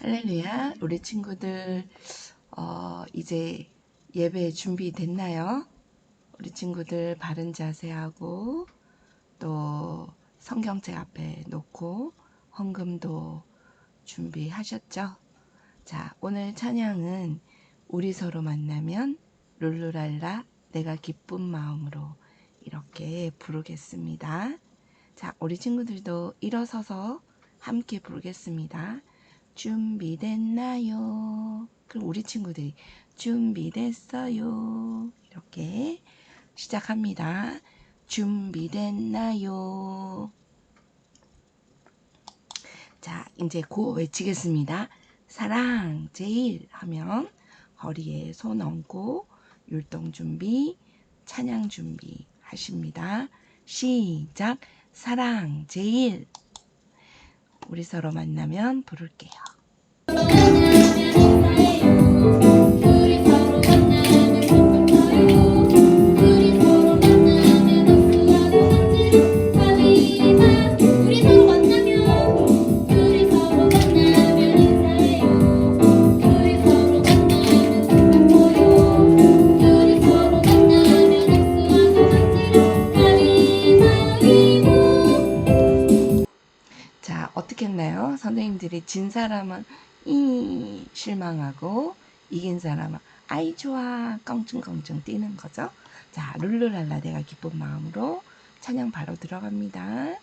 할렐루야, 우리 친구들 이제 예배 준비됐나요? 우리 친구들 바른 자세하고 또 성경책 앞에 놓고 헌금도 준비하셨죠? 자, 오늘 찬양은 우리 서로 만나면 룰루랄라 내가 기쁜 마음으로 이렇게 부르겠습니다. 자, 우리 친구들도 일어서서 함께 부르겠습니다. 준비됐나요? 그럼 우리 친구들이 준비됐어요. 이렇게 시작합니다. 준비됐나요? 자, 이제 고 외치겠습니다. 사랑 제일 하면 허리에 손 얹고 율동 준비, 찬양 준비 하십니다. 시작. 사랑 제일. 우리 서로 만나면 부를게요. 자, 어떻게 했나요? 선생님들이 진 사람은 실망하고 이긴 사람은 아이 좋아 껑충껑충 뛰는 거죠. 자, 룰루랄라 내가 기쁜 마음으로 찬양 바로 들어갑니다.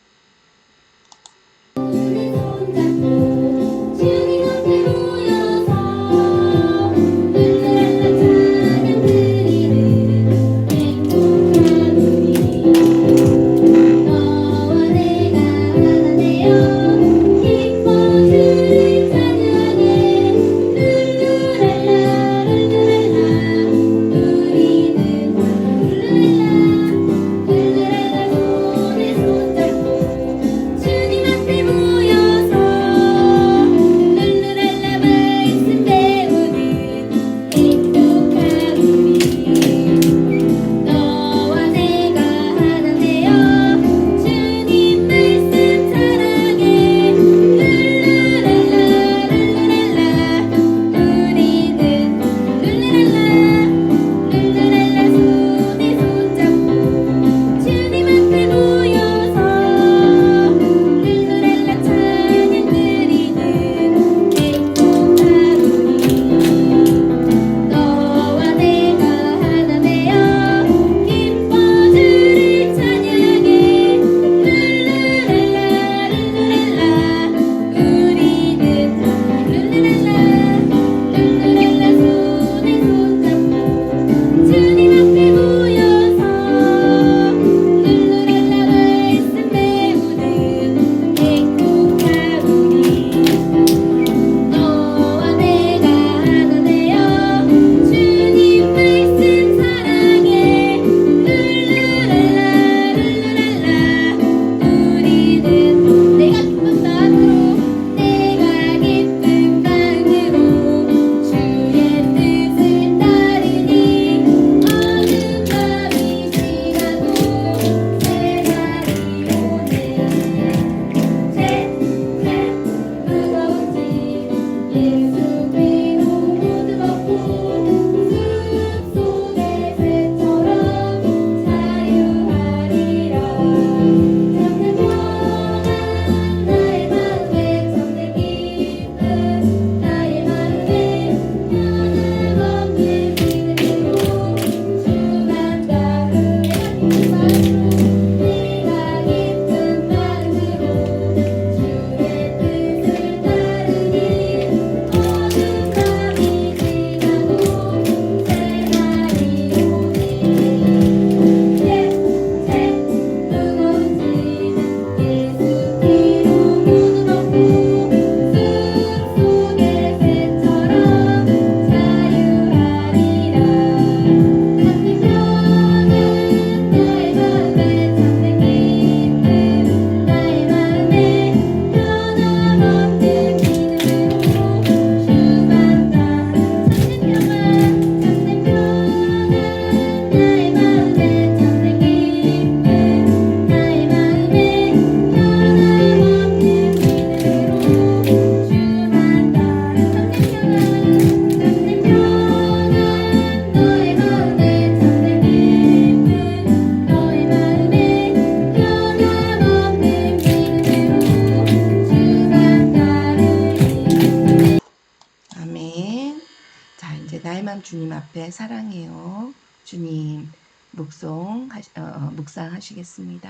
한번 주님 앞에 사랑해요. 주님 묵상하시겠습니다.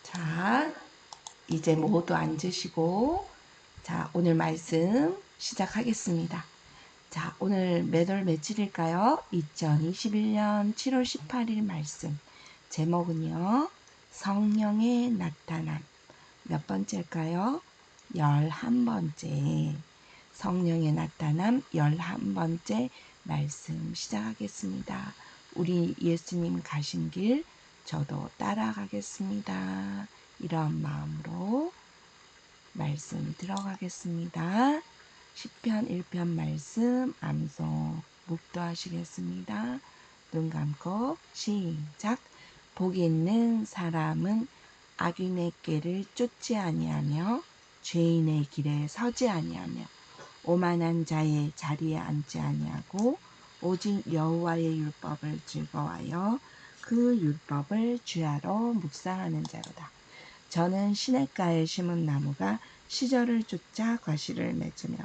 자, 이제 모두 앉으시고, 자, 오늘 말씀 시작하겠습니다. 자, 오늘 몇 월 며칠일까요? 2021년 7월 18일 말씀. 제목은요, 성령의 나타남. 몇 번째일까요? 11번째. 성령의 나타남 11번째 말씀 시작하겠습니다. 우리 예수님 가신 길 저도 따라가겠습니다. 이런 마음으로 말씀 들어가겠습니다. 시편 1편 말씀 암송 묵도하시겠습니다. 눈 감고 시작. 복이 있는 사람은 악인의 길을 쫓지 아니하며 죄인의 길에 서지 아니하며 오만한 자의 자리에 앉지 아니하고 오직 여호와의 율법을 즐거워하여 그 율법을 주야로 묵상하는 자로다. 저는 시냇가에 심은 나무가 시절을 쫓아 과실을 맺으며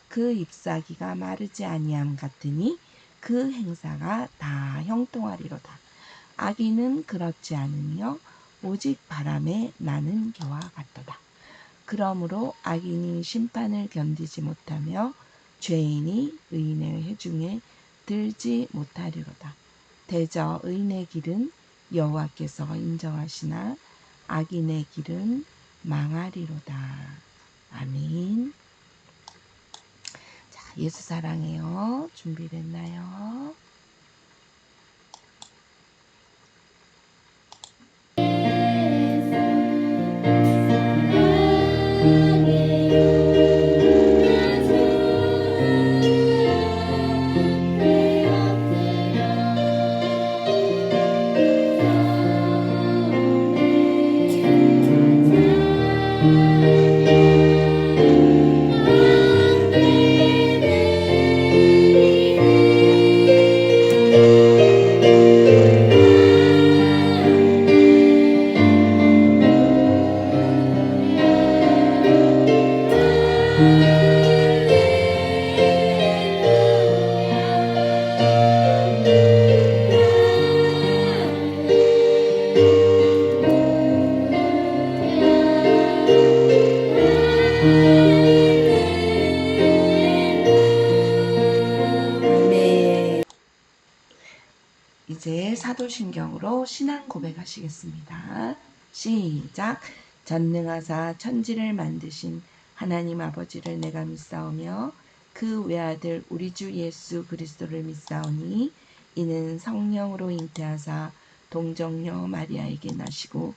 그 잎사귀가 마르지 아니함 같으니 그 행사가 다 형통하리로다. 악인은 그렇지 않으며 오직 바람에 나는 겨와 같도다. 그러므로 악인이 심판을 견디지 못하며 죄인이 의인의 회중에 들지 못하리로다. 대저 의인의 길은 여호와께서 인정하시나 악인의 길은 망하리로다. 아멘. 자, 예수 사랑해요. 준비됐나요? 이제 사도신경으로 신앙 고백하시겠습니다. 시작. 전능하사 천지를 만드신 하나님 아버지를 내가 믿사오며 그 외아들 우리 주 예수 그리스도를 믿사오니 이는 성령으로 잉태하사 동정녀 마리아에게 나시고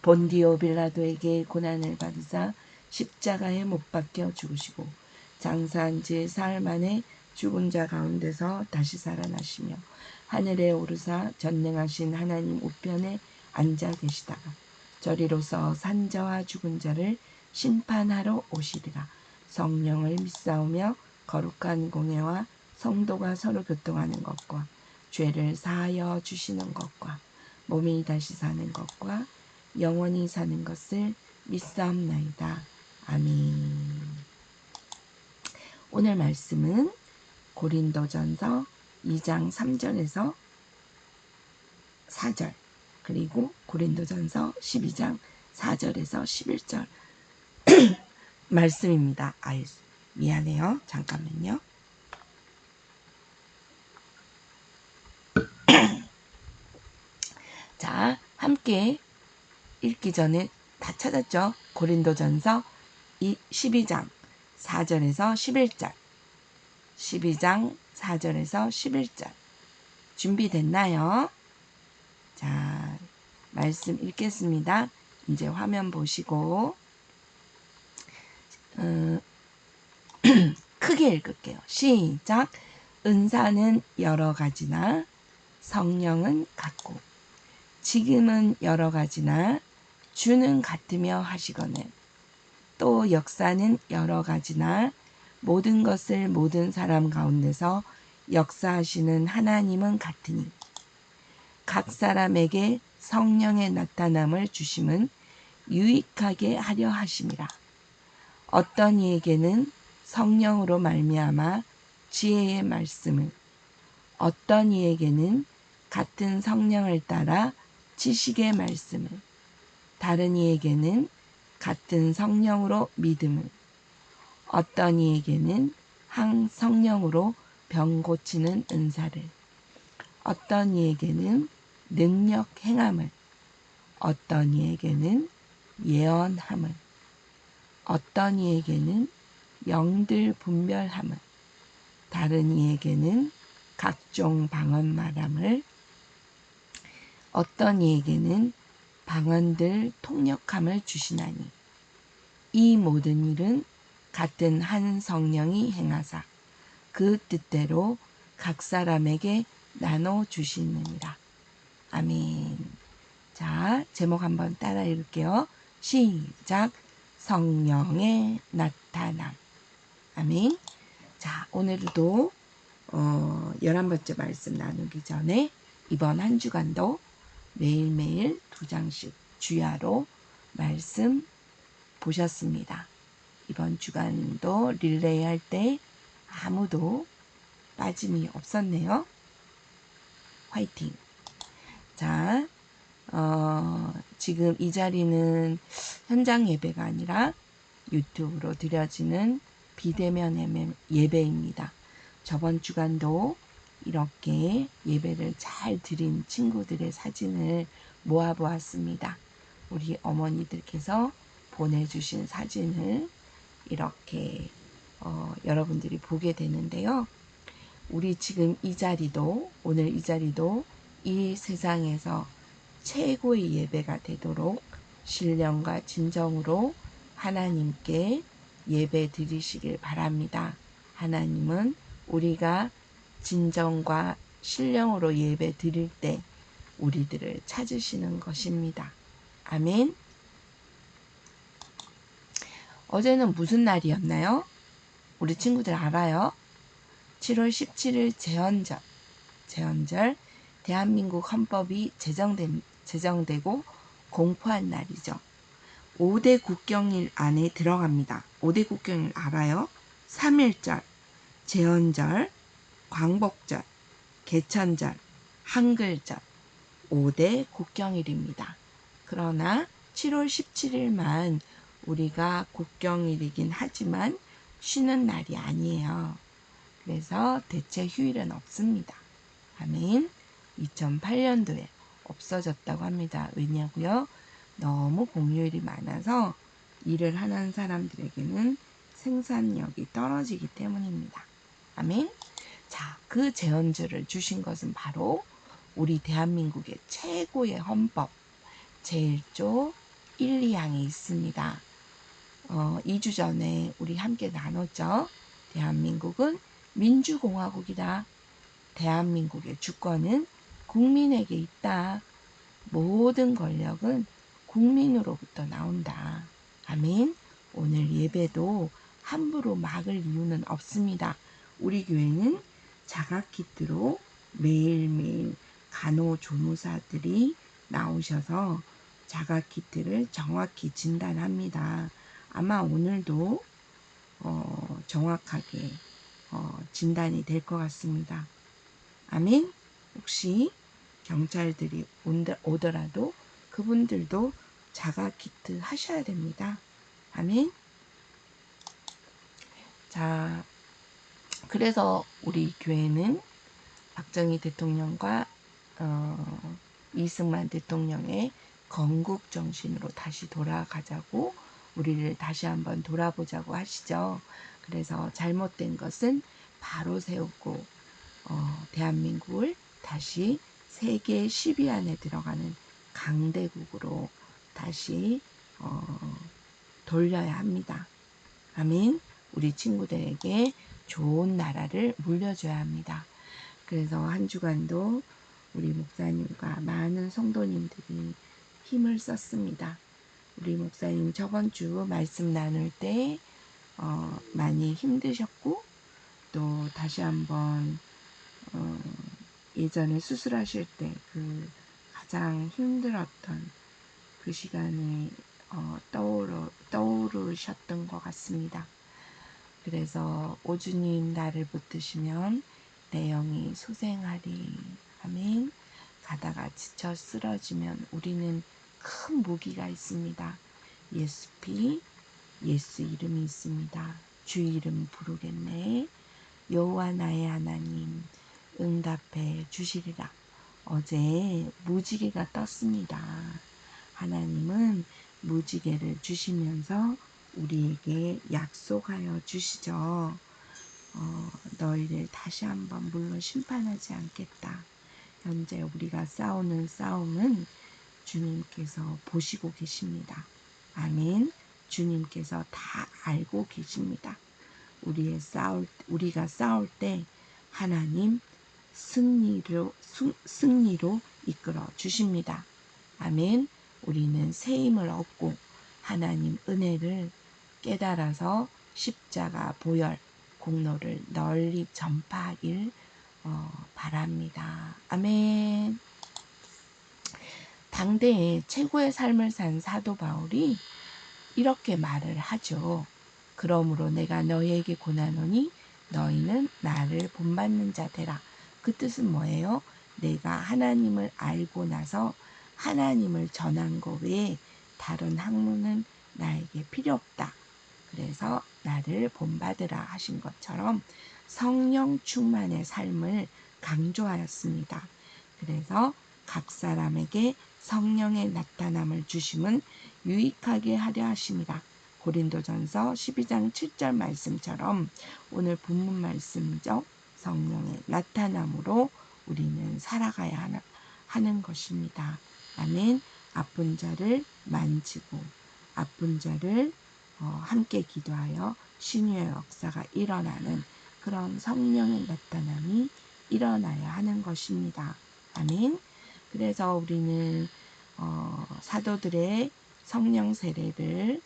본디오 빌라도에게 고난을 받으사 십자가에 못 박혀 죽으시고 장사한 지 사흘 만에 죽은 자 가운데서 다시 살아나시며 하늘에 오르사 전능하신 하나님 우편에 앉아 계시다가 저리로서 산자와 죽은 자를 심판하러 오시리라. 성령을 믿사오며 거룩한 공예와 성도가 서로 교통하는 것과 죄를 사하여 주시는 것과 몸이 다시 사는 것과 영원히 사는 것을 믿사옵나이다. 아멘. 오늘 말씀은 고린도전서 2장 3절에서 4절 그리고 고린도전서 12장 4절에서 11절 말씀입니다. 미안해요. 잠깐만요. 자, 함께 읽기 전에 다 찾았죠? 고린도전서 12장 4절에서 11절 12장 4절에서 11절 준비됐나요? 자, 말씀 읽겠습니다. 이제 화면 보시고 크게 읽을게요. 시작. 은사는 여러 가지나 성령은 같고 지금은 여러 가지나 주는 같으며 하시거늘 또 역사는 여러 가지나 모든 것을 모든 사람 가운데서 역사하시는 하나님은 같으니 각 사람에게 성령의 나타남을 주심은 유익하게 하려 하심이라. 어떤 이에게는 성령으로 말미암아 지혜의 말씀을, 어떤 이에게는 같은 성령을 따라 지식의 말씀을, 다른 이에게는 같은 성령으로 믿음을, 어떤 이에게는 한 성령으로 병 고치는 은사를, 어떤 이에게는 능력 행함을, 어떤 이에게는 예언함을, 어떤 이에게는 영들 분별함을, 다른 이에게는 각종 방언 말함을, 어떤 이에게는 방언들 통역함을 주시나니 이 모든 일은 같은 한 성령이 행하사 그 뜻대로 각 사람에게 나눠 주시느니라. 아멘. 자, 제목 한번 따라 읽을게요. 시작. 성령의 나타남. 아멘. 자, 오늘도 11번째 말씀 나누기 전에 이번 한 주간도 매일매일 2장씩 주야로 말씀 보셨습니다. 이번 주간도 릴레이 할 때 아무도 빠짐이 없었네요. 화이팅! 자, 지금 이 자리는 현장 예배가 아니라 유튜브로 드려지는 비대면 예배입니다. 저번 주간도 이렇게 예배를 잘 드린 친구들의 사진을 모아보았습니다. 우리 어머니들께서 보내주신 사진을 이렇게 여러분들이 보게 되는데요. 우리 지금 이 자리도, 오늘 이 자리도 이 세상에서 최고의 예배가 되도록 신령과 진정으로 하나님께 예배 드리시길 바랍니다. 하나님은 우리가 진정과 신령으로 예배 드릴 때 우리들을 찾으시는 것입니다. 아멘. 어제는 무슨 날이었나요? 우리 친구들 알아요? 7월 17일 제헌절, 대한민국 헌법이 제정되고 공포한 날이죠. 5대 국경일 안에 들어갑니다. 5대 국경일 알아요? 3.1절, 제헌절, 광복절, 개천절, 한글절, 5대 국경일입니다. 그러나 7월 17일만 우리가 국경일이긴 하지만 쉬는 날이 아니에요. 그래서 대체 휴일은 없습니다. 아멘. 2008년도에 없어졌다고 합니다. 왜냐고요? 너무 공휴일이 많아서 일을 하는 사람들에게는 생산력이 떨어지기 때문입니다. 아멘. 자, 그 제언지를 주신 것은 바로 우리 대한민국의 최고의 헌법 제1조 1, 2항에 있습니다. 2주 전에 우리 함께 나눴죠. 대한민국은 민주공화국이다. 대한민국의 주권은 국민에게 있다. 모든 권력은 국민으로부터 나온다. 아멘. 오늘 예배도 함부로 막을 이유는 없습니다. 우리 교회는 자가키트로 매일매일 간호조무사들이 나오셔서 자가키트를 정확히 진단합니다. 아마 오늘도 정확하게 진단이 될 것 같습니다. 아멘. 혹시 경찰들이 오더라도 그분들도 자가키트 하셔야 됩니다. 아멘. 자, 그래서 우리 교회는 박정희 대통령과 이승만 대통령의 건국 정신으로 다시 돌아가자고 우리를 다시 한번 돌아보자고 하시죠. 그래서 잘못된 것은 바로 세우고 대한민국을 다시 세계 10위 안에 들어가는 강대국으로 다시 돌려야 합니다. 아멘. 우리 친구들에게 좋은 나라를 물려줘야 합니다. 그래서 한 주간도 우리 목사님과 많은 성도님들이 힘을 썼습니다. 우리 목사님 저번 주 말씀 나눌 때 많이 힘드셨고 또 다시 한번 예전에 수술하실 때 그 가장 힘들었던 그 시간이 떠오르셨던 것 같습니다. 그래서 오주님 나를 붙드시면 내 영이 소생하리. 아멘. 가다가 지쳐 쓰러지면 우리는 큰 무기가 있습니다. 예수 피, 예수 이름이 있습니다. 주 이름 부르겠네. 여호와 나의 하나님 응답해 주시리라. 어제 무지개가 떴습니다. 하나님은 무지개를 주시면서 우리에게 약속하여 주시죠. 너희를 다시 한번 물로 심판하지 않겠다. 현재 우리가 싸우는 싸움은 주님께서 보시고 계십니다. 아멘. 주님께서 다 알고 계십니다. 우리가 싸울 때 하나님 승리로 이끌어 주십니다. 아멘. 우리는 새 힘을 얻고 하나님 은혜를 깨달아서 십자가 보혈 공로를 널리 전파하길 바랍니다. 아멘. 당대의 최고의 삶을 산 사도 바울이 이렇게 말을 하죠. 그러므로 내가 너희에게 고나노니 너희는 나를 본받는 자 되라. 그 뜻은 뭐예요? 내가 하나님을 알고 나서 하나님을 전한 것 외에 다른 학문은 나에게 필요 없다. 그래서 나를 본받으라 하신 것처럼 성령 충만의 삶을 강조하였습니다. 그래서 각 사람에게 성령의 나타남을 주심은 유익하게 하려 하심이라. 고린도전서 12장 7절 말씀처럼 오늘 본문 말씀이죠. 성령의 나타남으로 우리는 살아가야 하는 것입니다. 아멘. 아픈 자를 만지고 아픈 자를 함께 기도하여 신유의 역사가 일어나는 그런 성령의 나타남이 일어나야 하는 것입니다. 아멘. 그래서 우리는 사도들의 성령 세례를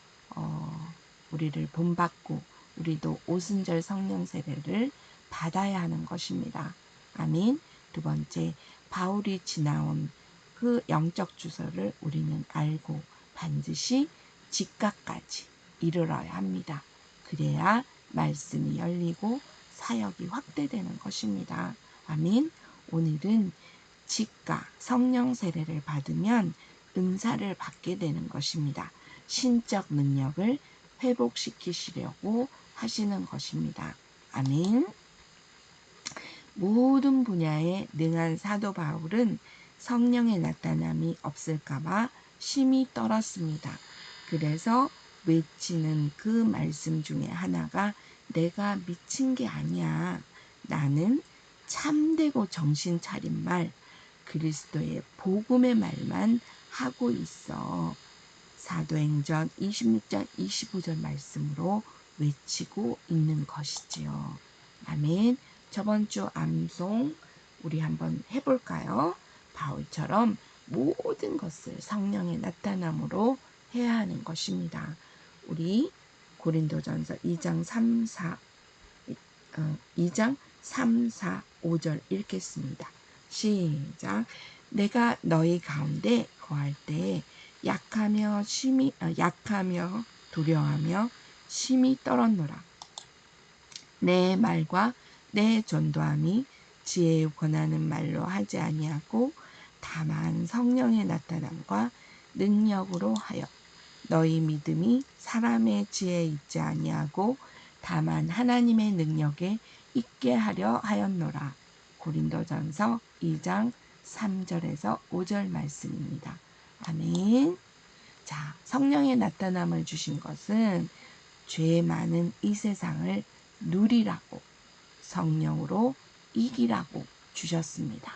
우리를 본받고 우리도 오순절 성령 세례를 받아야 하는 것입니다. 아멘. 두 번째, 바울이 지나온 그 영적 주소를 우리는 알고 반드시 직각까지 이르러야 합니다. 그래야 말씀이 열리고 사역이 확대되는 것입니다. 아멘. 오늘은 직각 성령 세례를 받으면 은사를 받게 되는 것입니다. 신적 능력을 회복시키시려고 하시는 것입니다. 아멘. 모든 분야에 능한 사도 바울은 성령의 나타남이 없을까봐 심히 떨었습니다. 그래서 외치는 그 말씀 중에 하나가 내가 미친 게 아니야. 나는 참되고 정신 차린 말, 그리스도의 복음의 말만 하고 있어. 사도행전 26장 25절 말씀으로 외치고 있는 것이지요. 아멘. 저번 주 암송 우리 한번 해볼까요? 바울처럼 모든 것을 성령의 나타남으로 해야 하는 것입니다. 우리 고린도전서 2장 3, 4, 5절 읽겠습니다. 시작. 내가 너희 가운데 거할 때 약하며 두려워하며 심히 떨었노라. 내 말과 내 전도함이 지혜의 권하는 말로 하지 아니하고 다만 성령의 나타남과 능력으로 하여 너희 믿음이 사람의 지혜에 있지 아니하고 다만 하나님의 능력에 있게 하려 하였노라. 고린도전서 2장 3절에서 5절 말씀입니다. 아멘. 자, 성령의 나타남을 주신 것은 죄 많은 이 세상을 누리라고 성령으로 이기라고 주셨습니다.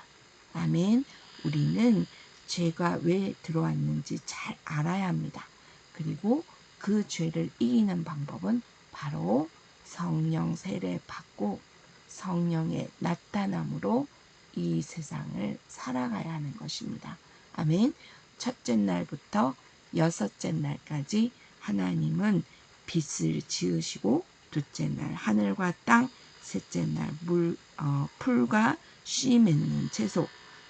아멘. 우리는 죄가 왜 들어왔는지 잘 알아야 합니다. 그리고 그 죄를 이기는 방법은 바로 성령 세례 받고 성령의 나타남으로 이 세상을 살아가야 하는 것입니다. 아멘. 첫째 날부터 여섯째 날까지 하나님은 빛을 지으시고 둘째 날 하늘과 땅, 셋째 날 풀과 씨 맺는 채소,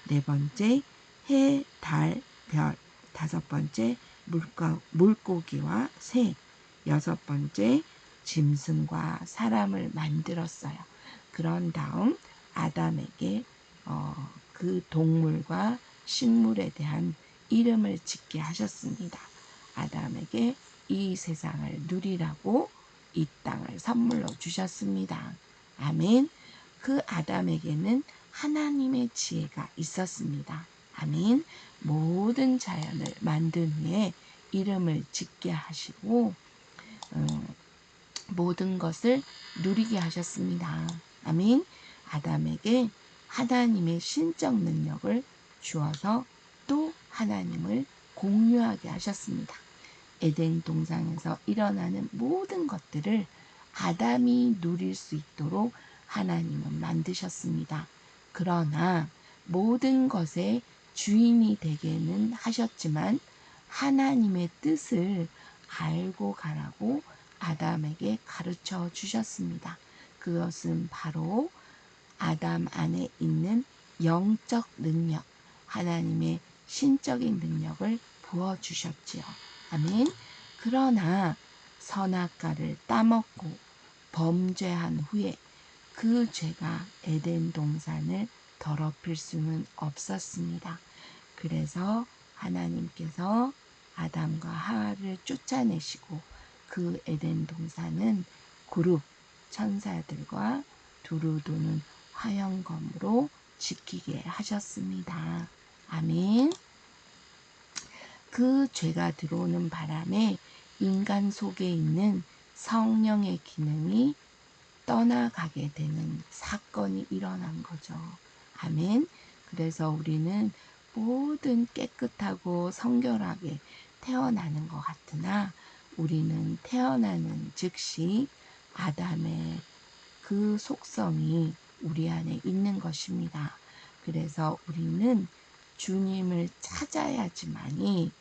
네 번째 해, 달, 별, 다섯 번째 물고기와 새, 여섯 번째 짐승과 사람을 만들었어요. 그런 다음 아담에게 그 동물과 식물에 대한 이름을 짓게 하셨습니다. 아담에게 이 세상을 누리라고 이 땅을 선물로 주셨습니다. 아멘. 그 아담에게는 하나님의 지혜가 있었습니다. 아멘. 모든 자연을 만든 후에 이름을 짓게 하시고 모든 것을 누리게 하셨습니다. 아멘. 아담에게 하나님의 신적 능력을 주어서 또 하나님을 공유하게 하셨습니다. 에덴 동산에서 일어나는 모든 것들을 아담이 누릴 수 있도록 하나님은 만드셨습니다. 그러나 모든 것의 주인이 되게는 하셨지만 하나님의 뜻을 알고 가라고 아담에게 가르쳐 주셨습니다. 그것은 바로 아담 안에 있는 영적 능력, 하나님의 신적인 능력을 부어주셨지요. 아멘. 그러나 선악과를 따먹고 범죄한 후에 그 죄가 에덴 동산을 더럽힐 수는 없었습니다. 그래서 하나님께서 아담과 하와를 쫓아내시고 그 에덴 동산은 그룹 천사들과 두루 도는 화영검으로 지키게 하셨습니다. 아멘. 그 죄가 들어오는 바람에 인간 속에 있는 성령의 기능이 떠나가게 되는 사건이 일어난 거죠. 아멘. 그래서 우리는 모든 깨끗하고 성결하게 태어나는 것 같으나 우리는 태어나는 즉시 아담의 그 속성이 우리 안에 있는 것입니다. 그래서 우리는 주님을 찾아야지만이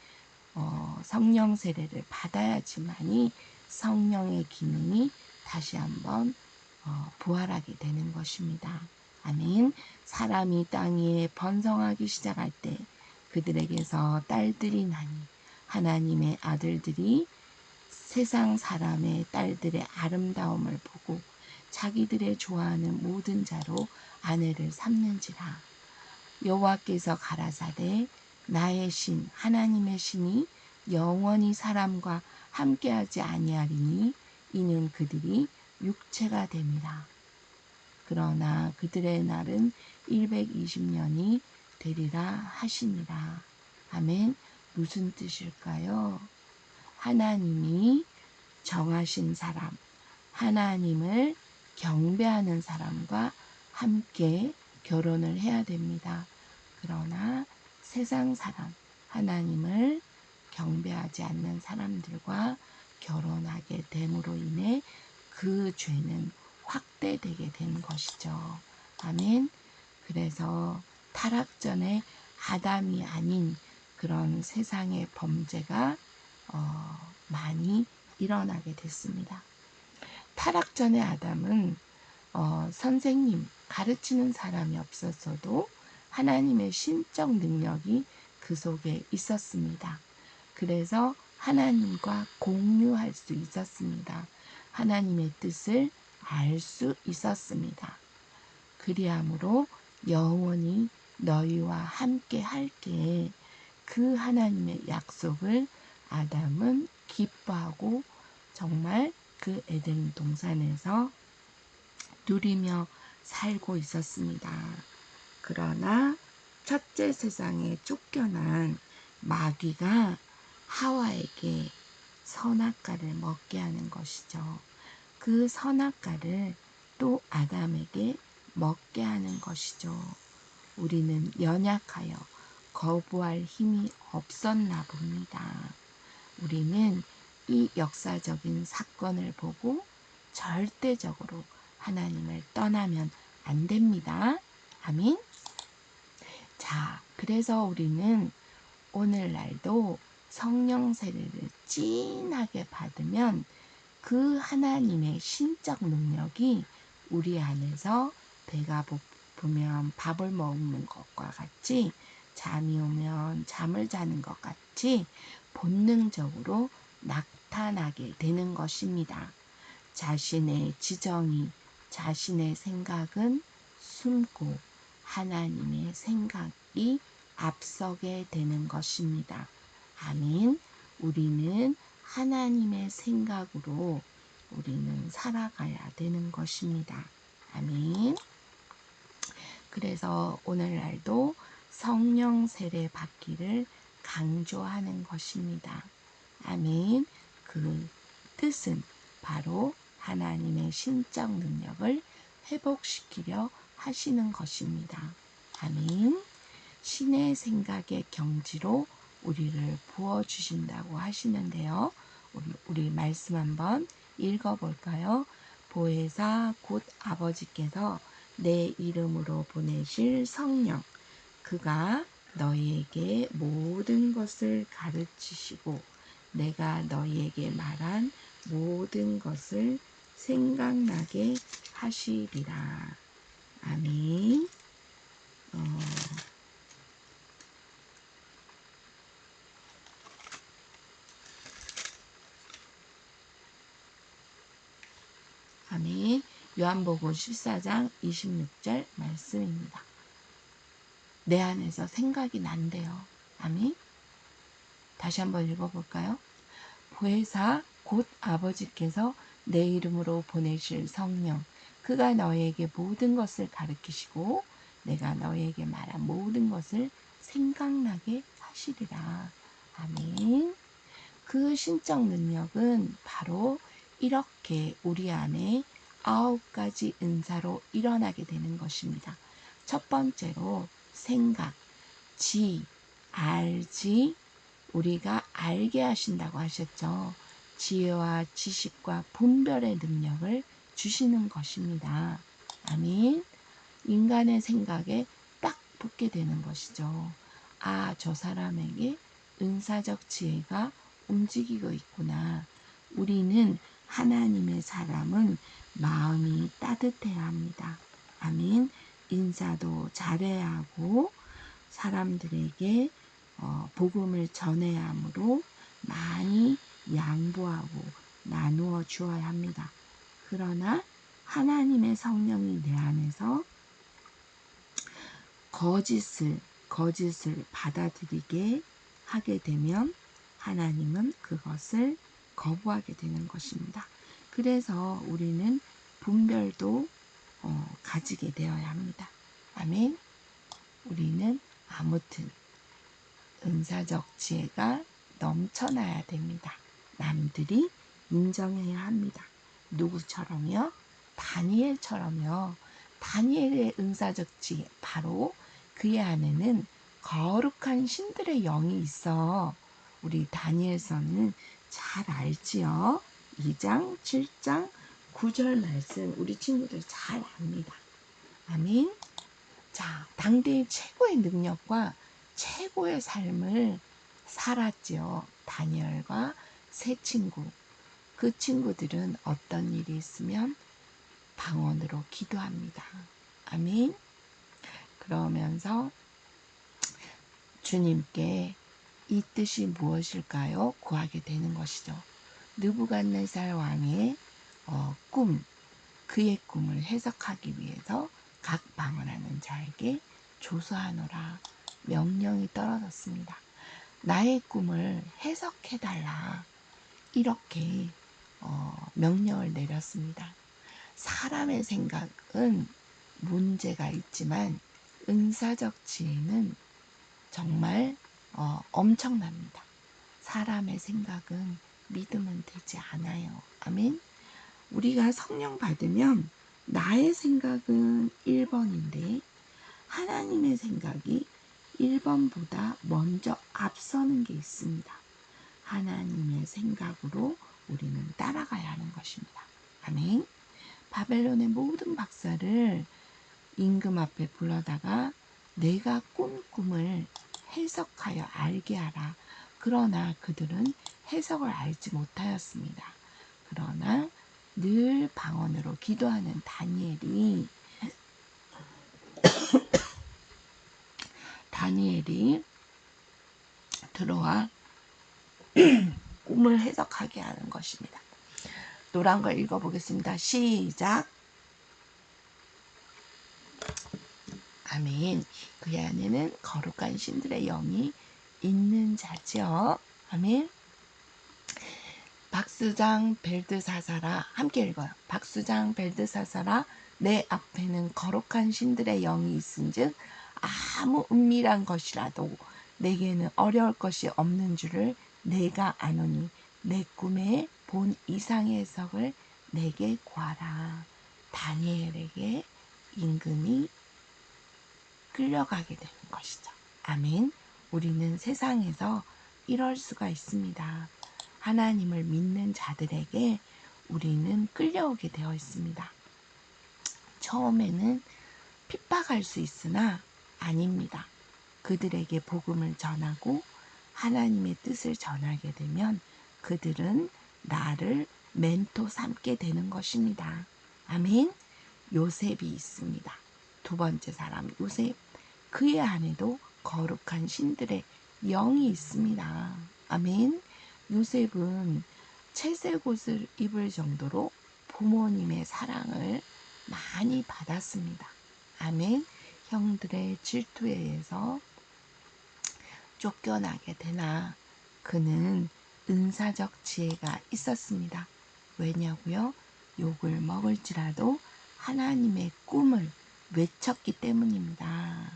성령 세례를 받아야지만이 성령의 기능이 다시 한번 부활하게 되는 것입니다. 아멘. 사람이 땅 위에 번성하기 시작할 때 그들에게서 딸들이 나니 하나님의 아들들이 세상 사람의 딸들의 아름다움을 보고 자기들의 좋아하는 모든 자로 아내를 삼는지라. 여호와께서 가라사대 나의 신 하나님의 신이 영원히 사람과 함께하지 아니하리니 이는 그들이 육체가 됨이라. 그러나 그들의 날은 120년이 되리라 하시니라. 아멘. 무슨 뜻일까요? 하나님이 정하신 사람, 하나님을 경배하는 사람과 함께 결혼을 해야 됩니다. 그러나 세상 사람, 하나님을 경배하지 않는 사람들과 결혼하게 됨으로 인해 그 죄는 확대되게 된 것이죠. 아멘. 그래서 타락 전에 아담이 아닌 그런 세상의 범죄가 많이 일어나게 됐습니다. 타락 전의 아담은 선생님, 가르치는 사람이 없었어도 하나님의 신적 능력이 그 속에 있었습니다. 그래서 하나님과 공유할 수 있었습니다. 하나님의 뜻을 알 수 있었습니다. 그리함으로 영원히 너희와 함께 할게 그 하나님의 약속을 아담은 기뻐하고 정말 그 에덴 동산에서 누리며 살고 있었습니다. 그러나 첫째 세상에 쫓겨난 마귀가 하와에게 선악과를 먹게 하는 것이죠. 그 선악과를 또 아담에게 먹게 하는 것이죠. 우리는 연약하여 거부할 힘이 없었나 봅니다. 우리는 이 역사적인 사건을 보고 절대적으로 하나님을 떠나면 안 됩니다. 아멘. 자, 그래서 우리는 오늘날도 성령 세례를 진하게 받으면 그 하나님의 신적 능력이 우리 안에서 배가 고프면 밥을 먹는 것과 같이 잠이 오면 잠을 자는 것 같이 본능적으로 나타나게 되는 것입니다. 자신의 지정이, 자신의 생각은 숨고 하나님의 생각이 앞서게 되는 것입니다. 아멘. 우리는 하나님의 생각으로 우리는 살아가야 되는 것입니다. 아멘. 그래서 오늘날도 성령 세례 받기를 강조하는 것입니다. 아멘. 그 뜻은 바로 하나님의 신적 능력을 회복시키려 하시는 것입니다. 아멘. 신의 생각의 경지로 우리를 부어주신다고 하시는데요. 우리 말씀 한번 읽어볼까요? 보혜사 곧 아버지께서 내 이름으로 보내실 성령, 그가 너희에게 모든 것을 가르치시고 내가 너희에게 말한 모든 것을 생각나게 하시리라. 아멘. 아멘. 요한복음 14장 26절 말씀입니다. 내 안에서 생각이 난대요. 아멘. 다시 한번 읽어볼까요? 보혜사 곧 아버지께서 내 이름으로 보내실 성령, 그가 너희에게 모든 것을 가르치시고 내가 너희에게 말한 모든 것을 생각나게 하시리라. 아멘. 그 신적 능력은 바로 이렇게 우리 안에 9가지 은사로 일어나게 되는 것입니다. 첫 번째로 생각, 알지, 우리가 알게 하신다고 하셨죠. 지혜와 지식과 분별의 능력을 주시는 것입니다. 아멘. 인간의 생각에 딱 붙게 되는 것이죠. 아, 저 사람에게 은사적 지혜가 움직이고 있구나. 우리는 하나님의 사람은 마음이 따뜻해야 합니다. 아멘. 인사도 잘해야 하고 사람들에게 복음을 전해야 하므로 많이 양보하고 나누어 주어야 합니다. 그러나 하나님의 성령이 내 안에서 거짓을 받아들이게 하게 되면 하나님은 그것을 거부하게 되는 것입니다. 그래서 우리는 분별도 가지게 되어야 합니다. 아멘. 우리는 아무튼 은사적 지혜가 넘쳐나야 됩니다. 남들이 인정해야 합니다. 누구처럼요? 다니엘처럼요. 다니엘의 은사적 지혜, 바로 그의 안에는 거룩한 신들의 영이 있어. 우리 다니엘서는 잘 알지요. 2장, 7장, 9절 말씀 우리 친구들 잘 압니다. 아멘. 자, 당대의 최고의 능력과 최고의 삶을 살았지요. 다니엘과 세 친구. 그 친구들은 어떤 일이 있으면 방언으로 기도합니다. 아멘. 그러면서 주님께 이 뜻이 무엇일까요? 구하게 되는 것이죠. 느부갓네살 왕의 꿈, 그의 꿈을 해석하기 위해서 각 방언하는 자에게 조서하노라 명령이 떨어졌습니다. 나의 꿈을 해석해달라 이렇게 명령을 내렸습니다. 사람의 생각은 문제가 있지만 은사적 지혜는 정말 엄청납니다. 사람의 생각은 믿으면 되지 않아요. 아멘. 우리가 성령 받으면 나의 생각은 1번인데 하나님의 생각이 1번보다 먼저 앞서는 게 있습니다. 하나님의 생각으로 우리는 따라가야 하는 것입니다. 아멘. 바벨론의 모든 박사를 임금 앞에 불러다가 내가 꾼 꿈을 해석하여 알게 하라. 그러나 그들은 해석을 알지 못하였습니다. 그러나 늘 방언으로 기도하는 다니엘이 들어와 꿈을 해석하게 하는 것입니다. 노란 걸 읽어보겠습니다. 시작. 아멘. 그 안에는 거룩한 신들의 영이 있는 자지요. 아멘. 박수장 벨드사사라, 함께 읽어요. 박수장 벨드사사라, 내 앞에는 거룩한 신들의 영이 있은즉 아무 은밀한 것이라도 내게는 어려울 것이 없는 줄을 내가 아노니 내 꿈에 본 이상의 해석을 내게 구하라. 다니엘에게 임금이 끌려가게 되는 것이죠. 아멘. 우리는 세상에서 이럴 수가 있습니다. 하나님을 믿는 자들에게 우리는 끌려오게 되어 있습니다. 처음에는 핍박할 수 있으나 아닙니다. 그들에게 복음을 전하고 하나님의 뜻을 전하게 되면 그들은 나를 멘토 삼게 되는 것입니다. 아멘. 요셉이 있습니다. 두 번째 사람 요셉. 그의 안에도 거룩한 신들의 영이 있습니다. 아멘. 요셉은 채색 옷을 입을 정도로 부모님의 사랑을 많이 받았습니다. 아멘. 형들의 질투에 의해서 쫓겨나게 되나 그는 은사적 지혜가 있었습니다. 왜냐고요? 욕을 먹을지라도 하나님의 꿈을 외쳤기 때문입니다.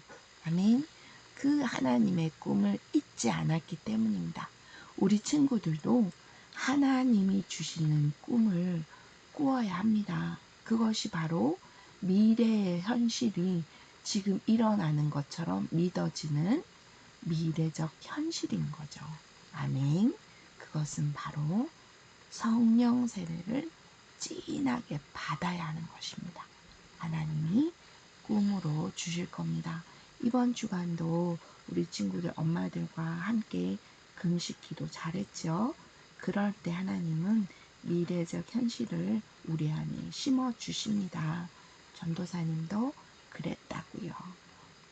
아멘. 그 하나님의 꿈을 잊지 않았기 때문입니다. 우리 친구들도 하나님이 주시는 꿈을 꾸어야 합니다. 그것이 바로 미래의 현실이 지금 일어나는 것처럼 믿어지는 미래적 현실인 거죠. 아멘. 그것은 바로 성령 세례를 진하게 받아야 하는 것입니다. 하나님이 꿈으로 주실 겁니다. 이번 주간도 우리 친구들 엄마들과 함께 금식 기도 잘했죠. 그럴 때 하나님은 미래적 현실을 우리 안에 심어 주십니다. 전도사님도 그랬다고요.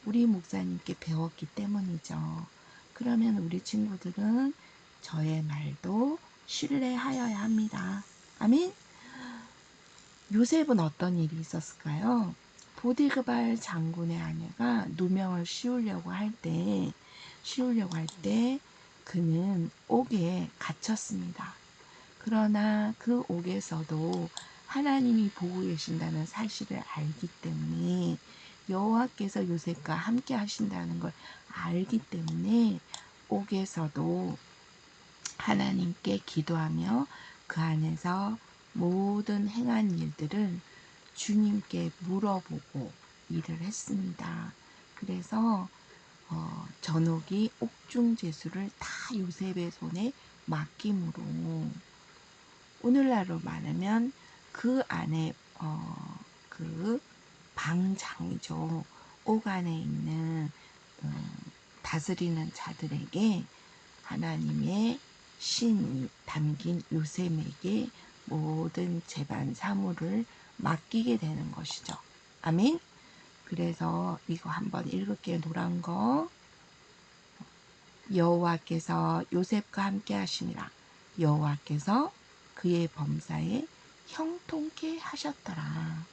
우리 목사님께 배웠기 때문이죠. 그러면 우리 친구들은 저의 말도 신뢰하여야 합니다. 아멘. 요셉은 어떤 일이 있었을까요? 보디그발 장군의 아내가 누명을 씌우려고 할 때 그는 옥에 갇혔습니다. 그러나 그 옥에서도 하나님이 보고 계신다는 사실을 알기 때문에, 여호와께서 요셉과 함께 하신다는 걸 알기 때문에 옥에서도 하나님께 기도하며 그 안에서 모든 행한 일들을 주님께 물어보고 일을 했습니다. 그래서 전옥이 옥중제수를 다 요셉의 손에 맡김으로, 오늘날로 말하면 그 안에 그 방장이죠. 옥 안에 있는 다스리는 자들에게 하나님의 신이 담긴 요셉에게 모든 재반 사물을 맡기게 되는 것이죠. 아멘. 그래서 이거 한번 읽을게요. 노란 거. 여호와께서 요셉과 함께 하시니라. 여호와께서 그의 범사에 형통케 하셨더라.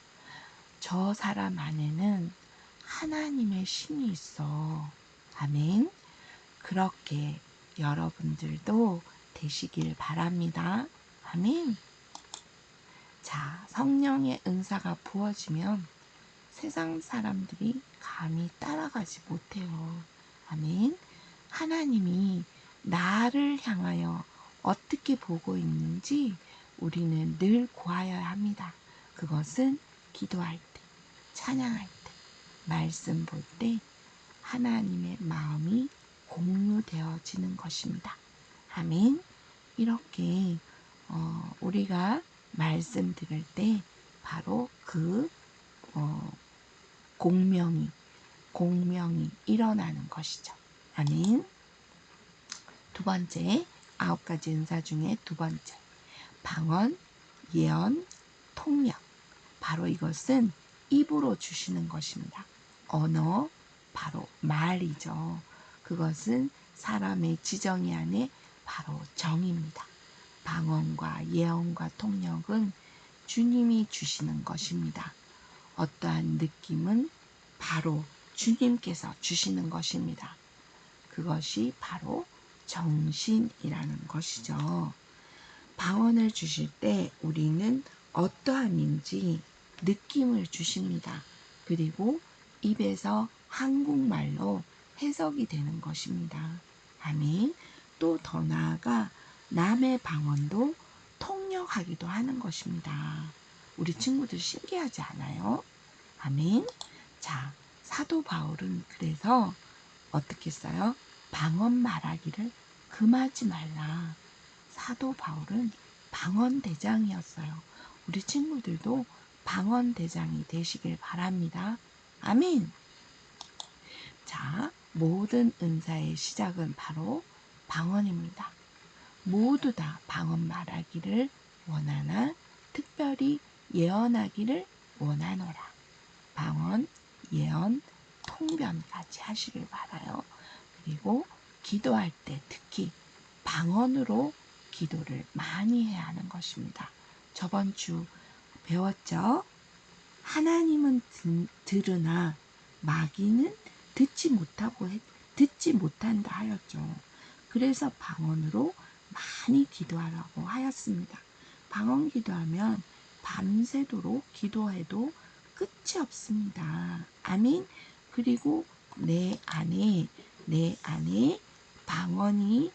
저 사람 안에는 하나님의 신이 있어. 아멘. 그렇게 여러분들도 되시길 바랍니다. 아멘. 자, 성령의 은사가 부어지면 세상 사람들이 감히 따라가지 못해요. 아멘. 하나님이 나를 향하여 어떻게 보고 있는지 우리는 늘 구하여야 합니다. 그것은 기도할 때, 찬양할 때, 말씀 볼 때 하나님의 마음이 공유되어지는 것입니다. 아멘. 이렇게 우리가 말씀 들을 때 바로 그 공명이 일어나는 것이죠. 아멘. 두 번째, 9가지 은사 중에 두 번째, 방언, 예언, 통역. 바로 이것은 입으로 주시는 것입니다. 언어, 바로 말이죠. 그것은 사람의 지정이 안에 바로 정입니다. 방언과 예언과 통역은 주님이 주시는 것입니다. 어떠한 느낌은 바로 주님께서 주시는 것입니다. 그것이 바로 정신이라는 것이죠. 방언을 주실 때 우리는 어떠함인지 느낌을 주십니다. 그리고 입에서 한국말로 해석이 되는 것입니다. 아멘. 또 더 나아가 남의 방언도 통역하기도 하는 것입니다. 우리 친구들 신기하지 않아요? 아멘. 자, 사도 바울은 그래서 어떻게 써요? 방언 말하기를 금하지 말라. 사도 바울은 방언 대장이었어요. 우리 친구들도 방언 대장이 되시길 바랍니다. 아멘. 자, 모든 은사의 시작은 바로 방언입니다. 모두 다 방언 말하기를 원하나 특별히 예언하기를 원하노라. 방언, 예언, 통변까지 하시길 바라요. 그리고 기도할 때 특히 방언으로 기도를 많이 해야 하는 것입니다. 저번 주 배웠죠? 하나님은 들으나 마귀는 듣지 못한다 하였죠. 그래서 방언으로 많이 기도하라고 하였습니다. 방언 기도하면 밤새도록 기도해도 끝이 없습니다. 아멘. 그리고 내 안에 방언이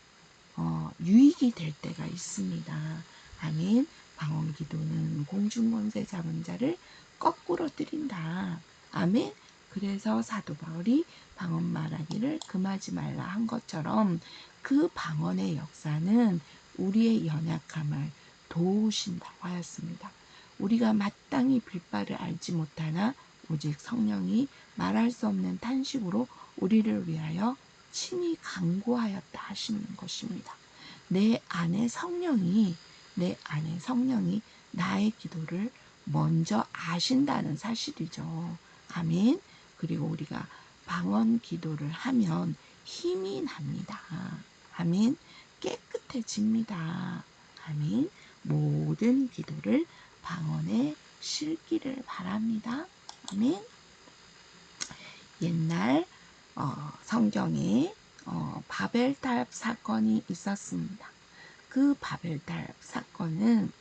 유익이 될 때가 있습니다. 아멘. 방언 기도는 공중권세 잡은 자를 거꾸로 때린다. 아멘. 그래서 사도 바울이 방언 말하기를 금하지 말라 한 것처럼 그 방언의 역사는 우리의 연약함을 도우신다고 하였습니다. 우리가 마땅히 빌바를 알지 못하나 오직 성령이 말할 수 없는 탄식으로 우리를 위하여 친히 간구하였다 하시는 것입니다. 내 안에 성령이 나의 기도를 먼저 아신다는 사실이죠. 아멘. 그리고 우리가 방언 기도를 하면 힘이 납니다. 아멘. 깨끗해집니다. 아멘. 모든 기도를 방언에 실기를 바랍니다. 아멘. 옛날 성경에 바벨탑 사건이 있었습니다. 그 바벨탑 사건은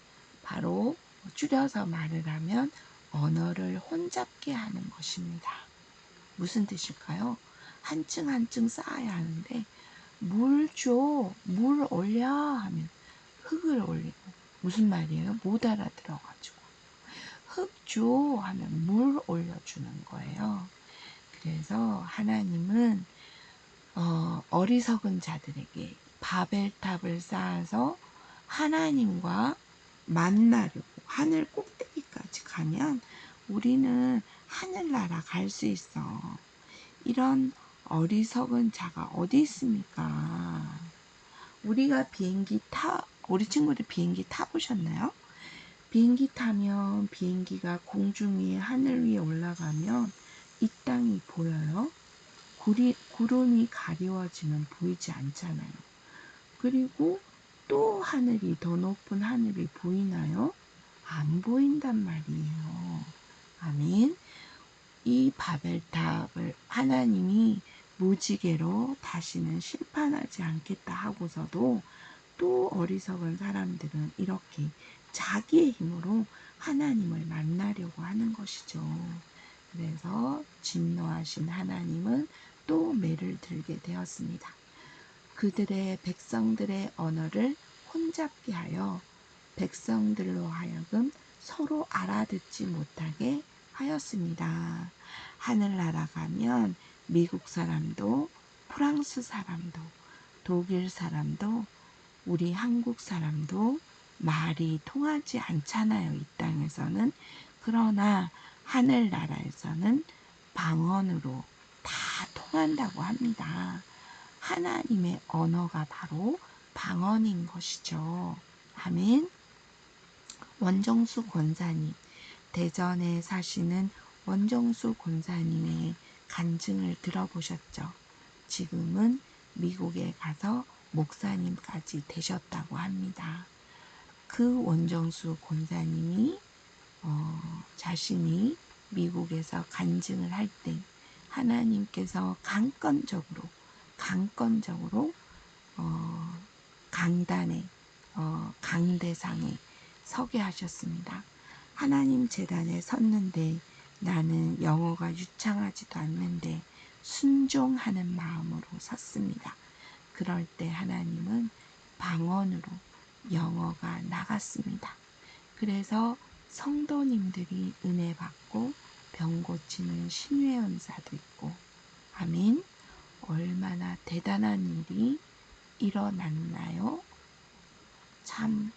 바로 줄여서 말을 하면 언어를 혼잡게 하는 것입니다. 무슨 뜻일까요? 한 층 한 층 쌓아야 하는데 물 줘, 물 올려 하면 흙을 올리고, 무슨 말이에요? 못 알아들어가지고 흙 줘 하면 물 올려주는 거예요. 그래서 하나님은 어리석은 자들에게 바벨탑을 쌓아서 하나님과 만나려고, 하늘 꼭대기까지 가면 우리는 하늘나라 갈 수 있어. 이런 어리석은 자가 어디 있습니까? 우리 친구들 비행기 타보셨나요? 비행기 타면 비행기가 공중 위에 하늘 위에 올라가면 이 땅이 보여요. 구름이 가리워지면 보이지 않잖아요. 그리고 또 하늘이, 더 높은 하늘이 보이나요? 안 보인단 말이에요. 아멘. 이 바벨탑을 하나님이 무지개로 다시는 심판하지 않겠다 하고서도 또 어리석은 사람들은 이렇게 자기의 힘으로 하나님을 만나려고 하는 것이죠. 그래서 진노하신 하나님은 또 매를 들게 되었습니다. 그들의 백성들의 언어를 혼잡게 하여 백성들로 하여금 서로 알아듣지 못하게 하였습니다. 하늘나라 가면 미국 사람도, 프랑스 사람도, 독일 사람도, 우리 한국 사람도 말이 통하지 않잖아요. 이 땅에서는. 그러나 하늘나라에서는 방언으로 다 통한다고 합니다. 하나님의 언어가 바로 방언인 것이죠. 아멘. 원정수 권사님, 대전에 사시는 원정수 권사님의 간증을 들어보셨죠? 지금은 미국에 가서 목사님까지 되셨다고 합니다. 그 원정수 권사님이 자신이 미국에서 간증을 할 때 하나님께서 강권적으로 강단에 강대상에 서게 하셨습니다. 하나님 제단에 섰는데 나는 영어가 유창하지도 않는데 순종하는 마음으로 섰습니다. 그럴 때 하나님은 방언으로 영어가 나갔습니다. 그래서 성도님들이 은혜 받고 병 고치는 신유의 은사도 있고, 아멘. 얼마나 대단한 일이 일어났나요? 참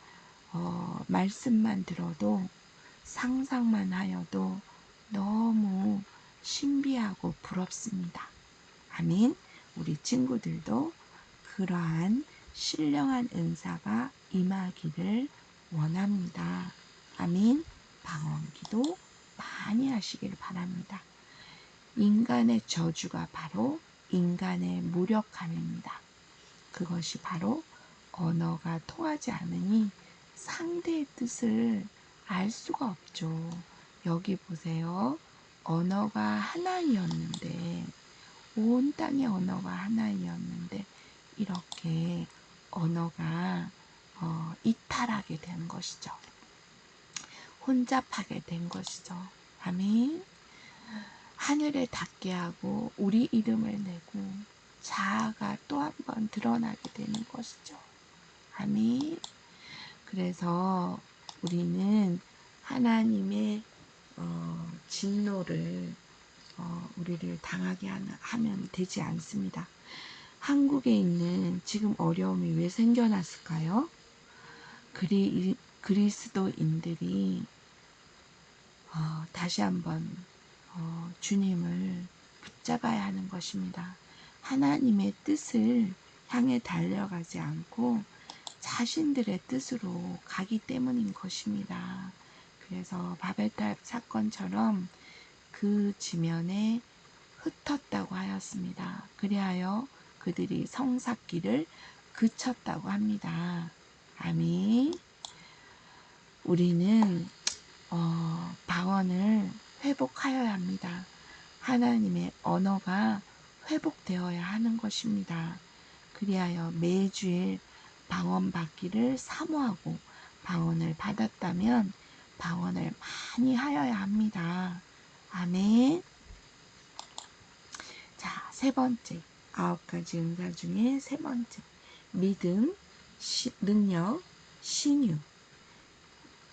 말씀만 들어도, 상상만 하여도 너무 신비하고 부럽습니다. 아멘. 우리 친구들도 그러한 신령한 은사가 임하기를 원합니다. 아멘. 방언기도 많이 하시길 바랍니다. 인간의 저주가 바로 인간의 무력함입니다. 그것이 바로 언어가 통하지 않으니 상대의 뜻을 알 수가 없죠. 여기 보세요. 언어가 하나이었는데, 온 땅의 언어가 하나이었는데 이렇게 언어가 이탈하게 된 것이죠. 혼잡하게 된 것이죠. 아멘. 하늘을 닿게 하고 우리 이름을 내고 자아가 또 한 번 드러나게 되는 것이죠. 아멘. 그래서 우리는 하나님의 진노를 우리를 당하게 하면 되지 않습니다. 한국에 있는 지금 어려움이 왜 생겨났을까요? 그리스도인들이 다시 한번 주님을 붙잡아야 하는 것입니다. 하나님의 뜻을 향해 달려가지 않고 자신들의 뜻으로 가기 때문인 것입니다. 그래서 바벨탑 사건처럼 그 지면에 흩었다고 하였습니다. 그리하여 그들이 성삭기를 그쳤다고 합니다. 아멘. 우리는 방언을 회복하여야 합니다. 하나님의 언어가 회복되어야 하는 것입니다. 그리하여 매주일 방언 받기를 사모하고 방언을 받았다면 방언을 많이 하여야 합니다. 아멘. 자, 세 번째, 9가지 은사 중에 세 번째, 믿음, 능력, 신유.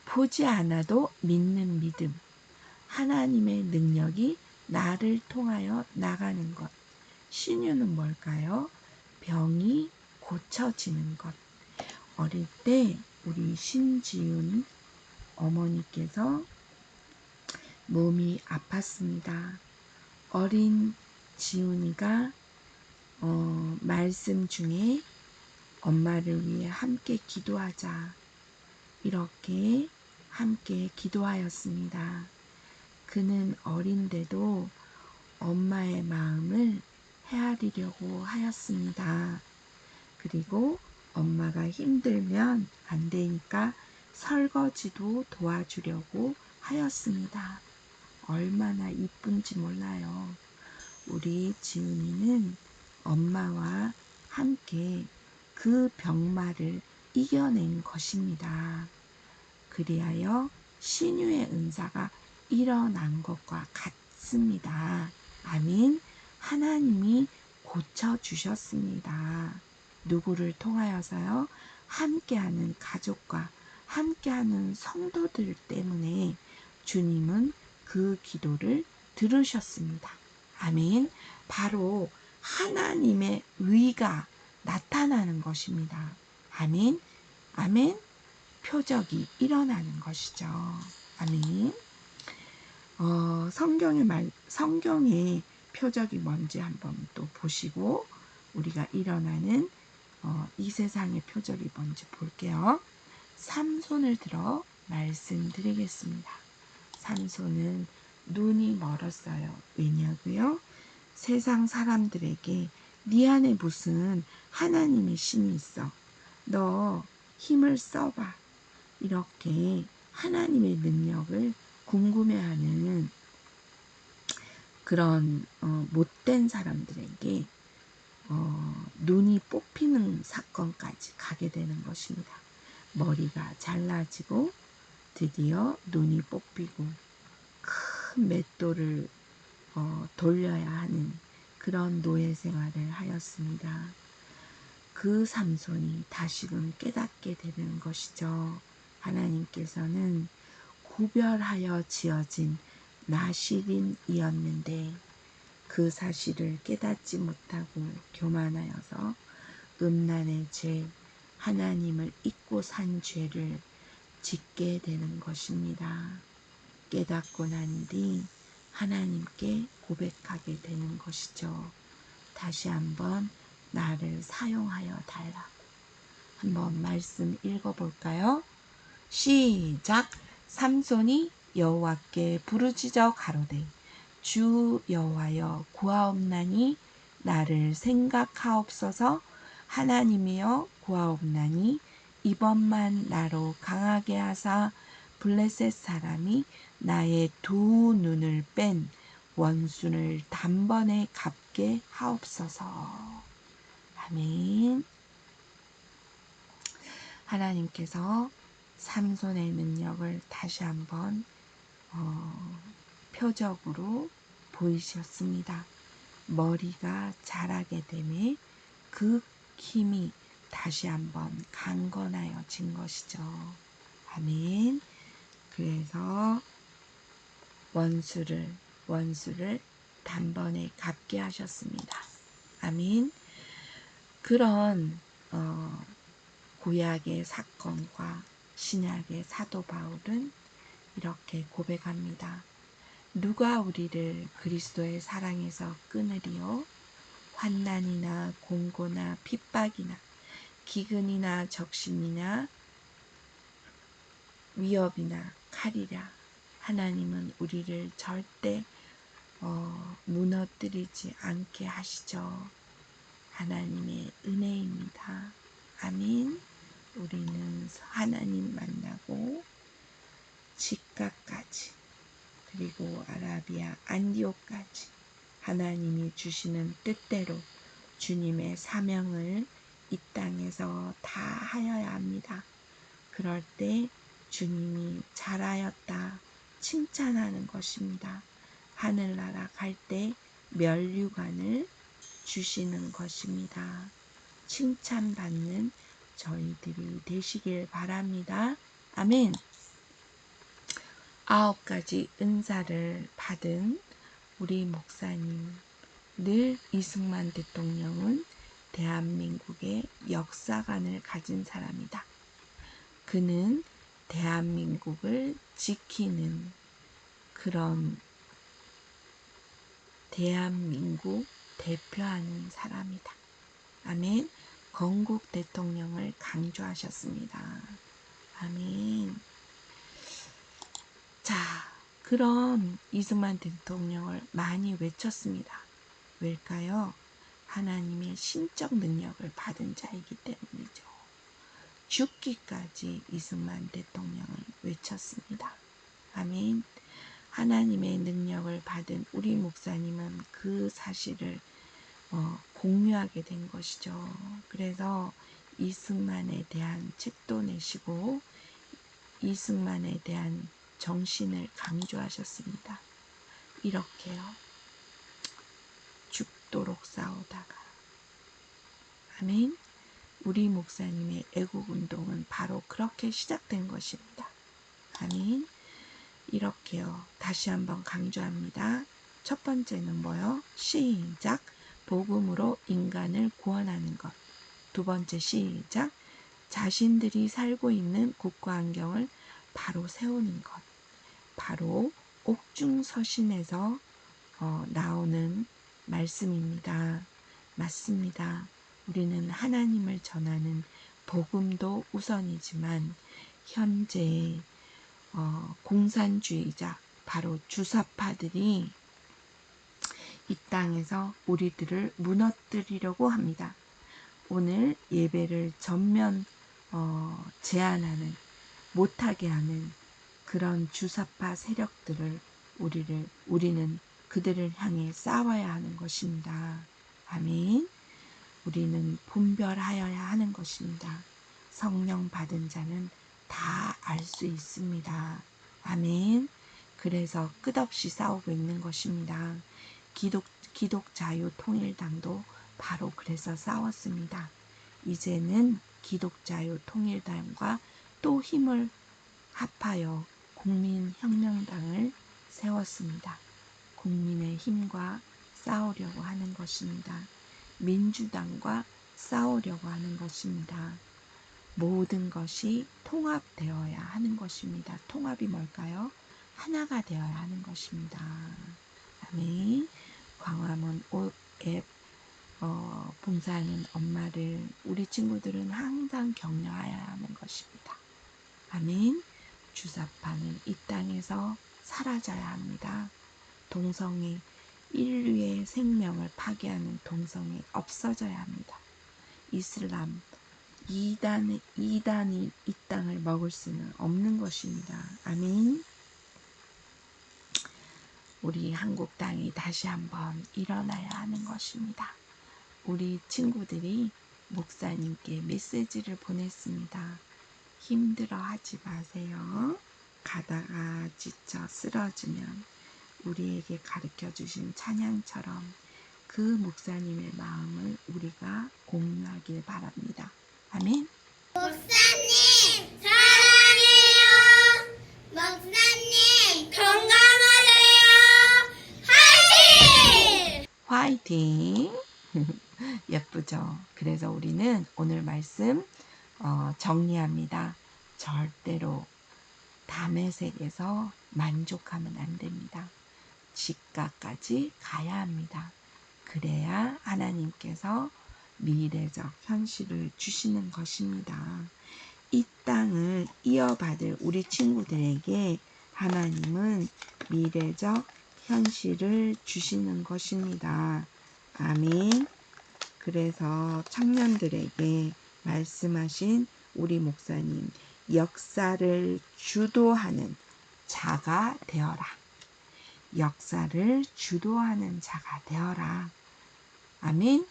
보지 않아도 믿는 믿음. 하나님의 능력이 나를 통하여 나가는 것. 신유는 뭘까요? 병이 고쳐지는 것. 어릴 때 우리 신지윤 어머니께서 몸이 아팠습니다. 어린 지훈이가 말씀 중에 엄마를 위해 함께 기도하자, 이렇게 함께 기도하였습니다. 그는 어린데도 엄마의 마음을 헤아리려고 하였습니다. 그리고 엄마가 힘들면 안 되니까 설거지도 도와주려고 하였습니다. 얼마나 이쁜지 몰라요. 우리 지훈이는 엄마와 함께 그 병마를 이겨낸 것입니다. 그리하여 신유의 은사가 일어난 것과 같습니다. 아멘. 하나님이 고쳐주셨습니다. 누구를 통하여서요? 함께하는 가족과 함께하는 성도들 때문에 주님은 그 기도를 들으셨습니다. 아멘. 바로 하나님의 의가 나타나는 것입니다. 아멘. 아멘. 표적이 일어나는 것이죠. 아멘. 성경의 표적이 뭔지 한번 또 보시고 우리가 일어나는 이 세상의 표적이 뭔지 볼게요. 삼손을 들어 말씀드리겠습니다. 삼손은 눈이 멀었어요. 왜냐고요? 세상 사람들에게 네 안에 무슨 하나님의 신이 있어. 너 힘을 써봐. 이렇게 하나님의 능력을 궁금해하는 그런 못된 사람들에게 눈이 뽑히는 사건까지 가게 되는 것입니다. 머리가 잘라지고 드디어 눈이 뽑히고 큰 맷돌을 돌려야 하는 그런 노예 생활을 하였습니다. 그 삼손이 다시금 깨닫게 되는 것이죠. 하나님께서는 구별하여 지어진 나실인이었는데 그 사실을 깨닫지 못하고 교만하여서 음란의 죄, 하나님을 잊고 산 죄를 짓게 되는 것입니다. 깨닫고 난 뒤 하나님께 고백하게 되는 것이죠. 다시 한번 나를 사용하여 달라. 한번 말씀 읽어볼까요? 시작. 삼손이 여호와께 부르짖어 가로되 주 여호와여 구하옵나니 나를 생각하옵소서. 하나님이여 구하옵나니 이번만 나로 강하게 하사 블레셋 사람이 나의 두 눈을 뺀 원수를 단번에 갚게 하옵소서. 아멘. 하나님께서 삼손의 능력을 다시 한번 표적으로 보이셨습니다. 머리가 자라게 되매 그 힘이 다시 한번 강건하여진 것이죠. 아멘. 그래서 원수를 단번에 갚게 하셨습니다. 아멘. 그런 구약의 사건과 신약의 사도 바울은 이렇게 고백합니다. 누가 우리를 그리스도의 사랑에서 끊으리요? 환난이나 공고나 핍박이나 기근이나 적신이나 위협이나 칼이라. 하나님은 우리를 절대 무너뜨리지 않게 하시죠. 하나님의 은혜입니다. 아멘. 우리는 하나님 만나고 직가까지 그리고 아라비아 안디옥까지 하나님이 주시는 뜻대로 주님의 사명을 이 땅에서 다 하여야 합니다. 그럴 때 주님이 잘하였다 칭찬하는 것입니다. 하늘나라 갈 때 면류관을 주시는 것입니다. 칭찬받는 저희들이 되시길 바랍니다. 아멘. 9가지 은사를 받은 우리 목사님, 늘 이승만 대통령은 대한민국의 역사관을 가진 사람이다. 그는 대한민국을 지키는 그런 대한민국 대표하는 사람이다. 아멘. 건국 대통령을 강조하셨습니다. 아멘. 자, 그런 이승만 대통령을 많이 외쳤습니다. 왜일까요? 하나님의 신적 능력을 받은 자이기 때문이죠. 죽기까지 이승만 대통령을 외쳤습니다. 아멘. 하나님의 능력을 받은 우리 목사님은 그 사실을 공유하게 된 것이죠. 그래서 이승만에 대한 책도 내시고 이승만에 대한 정신을 강조하셨습니다. 이렇게요. 죽도록 싸우다가 아멘. 우리 목사님의 애국운동은 바로 그렇게 시작된 것입니다. 아멘. 이렇게요. 다시 한번 강조합니다. 첫 번째는 뭐요? 시작. 복음으로 인간을 구원하는 것. 두 번째 시작. 자신들이 살고 있는 국가 환경을 바로 세우는 것. 바로 옥중서신에서 나오는 말씀입니다. 맞습니다. 우리는 하나님을 전하는 복음도 우선이지만 현재 공산주의자 바로 주사파들이 이 땅에서 우리들을 무너뜨리려고 합니다. 오늘 예배를 전면 제한하는 못하게 하는 그런 주사파 세력들을 우리는 그들을 향해 싸워야 하는 것입니다. 아멘. 우리는 분별하여야 하는 것입니다. 성령 받은 자는 다 알 수 있습니다. 아멘. 그래서 끝없이 싸우고 있는 것입니다. 기독자유통일당도 바로 그래서 싸웠습니다. 이제는 기독자유통일당과 또 힘을 합하여 국민혁명당을 세웠습니다. 국민의 힘과 싸우려고 하는 것입니다. 민주당과 싸우려고 하는 것입니다. 모든 것이 통합되어야 하는 것입니다. 통합이 뭘까요? 하나가 되어야 하는 것입니다. 아멘. 광화문 앱 봉사하는 엄마를 우리 친구들은 항상 격려해야 하는 것입니다. 아멘. 주사파는 이 땅에서 사라져야 합니다. 동성애, 인류의 생명을 파괴하는 동성애 없어져야 합니다. 이슬람, 이단이 이 땅을 먹을 수는 없는 것입니다. 아멘. 우리 한국 땅이 다시 한번 일어나야 하는 것입니다. 우리 친구들이 목사님께 메시지를 보냈습니다. 힘들어하지 마세요. 가다가 지쳐 쓰러지면 우리에게 가르쳐 주신 찬양처럼 그 목사님의 마음을 우리가 공유하길 바랍니다. 아멘. 목사님 사랑해요. 목사님 건강하세요. 화이팅! 화이팅! 예쁘죠? 그래서 우리는 오늘 말씀 정리합니다. 절대로 담에색에서 만족하면 안 됩니다. 직가까지 가야 합니다. 그래야 하나님께서 미래적 현실을 주시는 것입니다. 이 땅을 이어받을 우리 친구들에게 하나님은 미래적 현실을 주시는 것입니다. 아멘. 그래서 청년들에게 말씀하신 우리 목사님, 역사를 주도하는 자가 되어라. 역사를 주도하는 자가 되어라. 아멘.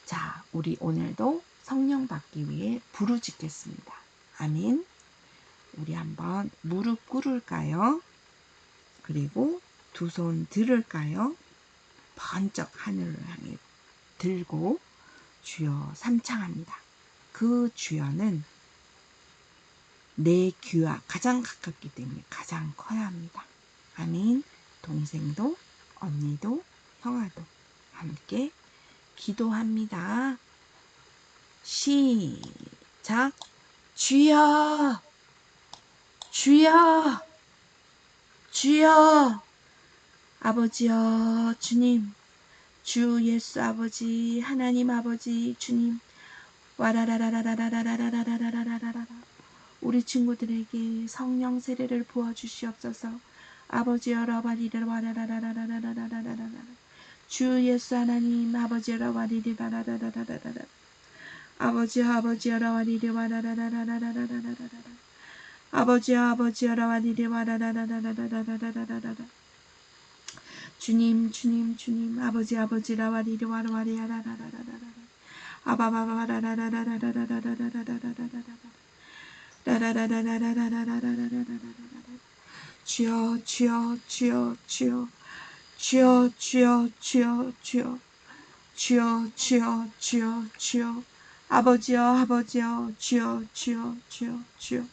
자, 우리 오늘도 성령 받기 위해 부르짖겠습니다. 아멘. 우리 한번 무릎 꿇을까요? 그리고 두 손 들을까요? 번쩍 하늘을 향해 들고 주여 삼창합니다. 그 주여는 내 귀와 가장 가깝기 때문에 가장 커야 합니다. 아멘. 동생도 언니도 형아도 함께 기도합니다. 시작. 주여, 주여, 주여. 아버지여, 주님, 주 예수 아버지, 하나님 아버지, 주님, 와라라라라라라라라라라라라라라. 우리 친구들에게 성령 세례를 부어주시옵소서. 아버지여 라바리를 와라라라라라라라라라라. 주 예수 하나님 아버지여 라바리리라라라라라라라. 아버지여 라바리리 와라라라라라라라라라. 아버지여 라바리리 와라라라라라라라라라라. 주님 아버지 라바리리 와라와리야라라라라라. 아바바바라라라라라라라라라라라라라. 주여 주여 주여 주여 주여 주여 주여 주여 주여 주여 주여 주여 아버지여 주여 주여 주여 주여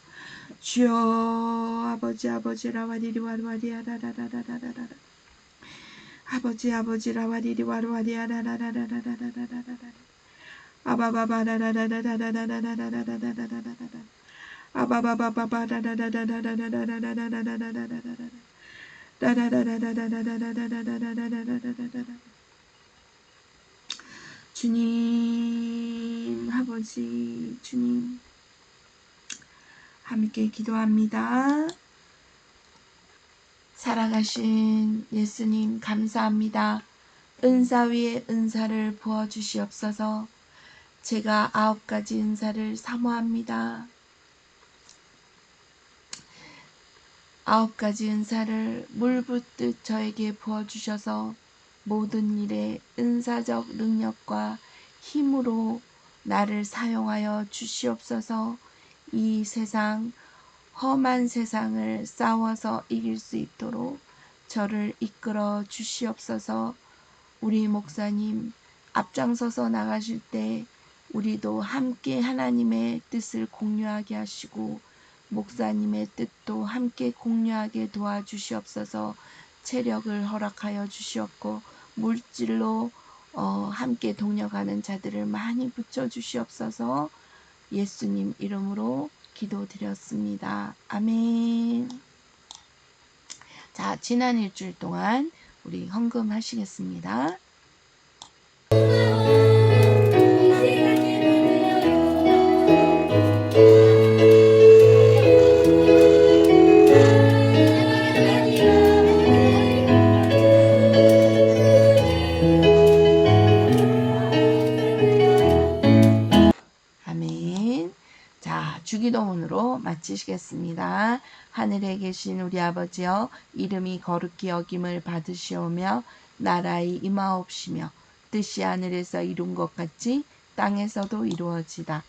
주여 아버지 라와리리 와르와리야라라라라라라. 아버지 라와리리 와르와리야라라라라라라라라. 아바바바라라라라라라라라라라라라라. 주님 아버지 주님 함께 기도합니다. 살아가신 예수님 감사합니다. 은사 위에 은사를 부어주시옵소서. 제가 9가지 은사를 사모합니다. 9가지 은사를 물 붓듯 저에게 부어주셔서 모든 일에 은사적 능력과 힘으로 나를 사용하여 주시옵소서. 이 세상, 험한 세상을 싸워서 이길 수 있도록 저를 이끌어 주시옵소서. 우리 목사님 앞장서서 나가실 때 우리도 함께 하나님의 뜻을 공유하게 하시고 목사님의 뜻도 함께 공유하게 도와주시옵소서. 체력을 허락하여 주시옵고 물질로 함께 동력하는 자들을 많이 붙여주시옵소서. 예수님 이름으로 기도드렸습니다. 아멘. 자, 지난 일주일 동안 우리 헌금하시겠습니다. 주기도문으로 마치시겠습니다. 하늘에 계신 우리 아버지여, 이름이 거룩히 여김을 받으시오며 나라의 임하옵시며 뜻이 하늘에서 이룬 것 같이 땅에서도 이루어지다.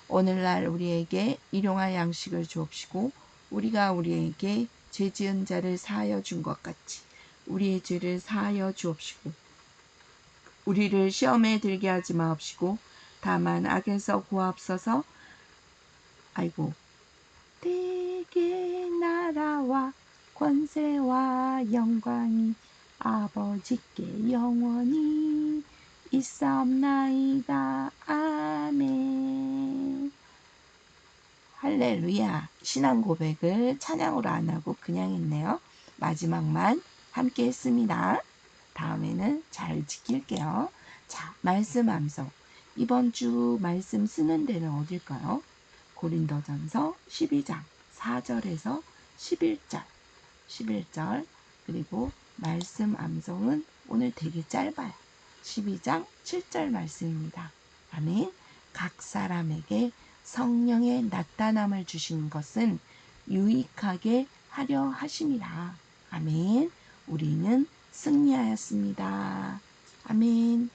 오늘날 우리에게 일용할 양식을 주옵시고 우리가 우리에게 죄 지은 자를 사하여 준 것 같이 우리의 죄를 사하여 주옵시고 우리를 시험에 들게 하지 마옵시고 다만 악에서 구하옵소서. 아이고, 대개 나라와 권세와 영광이 아버지께 영원히 있사옵나이다. 아멘. 할렐루야. 신앙 고백을 찬양으로 안 하고 그냥 했네요. 마지막만 함께 했습니다. 다음에는 잘 지킬게요. 자, 말씀 암송. 이번 주 말씀 쓰는 데는 어딜까요? 고린도전서 12장 4절에서 11절 그리고 말씀 암송은 오늘 되게 짧아요. 12장 7절 말씀입니다. 아멘. 각 사람에게 성령의 나타남을 주신 것은 유익하게 하려 하심이라. 아멘. 우리는 승리하였습니다. 아멘.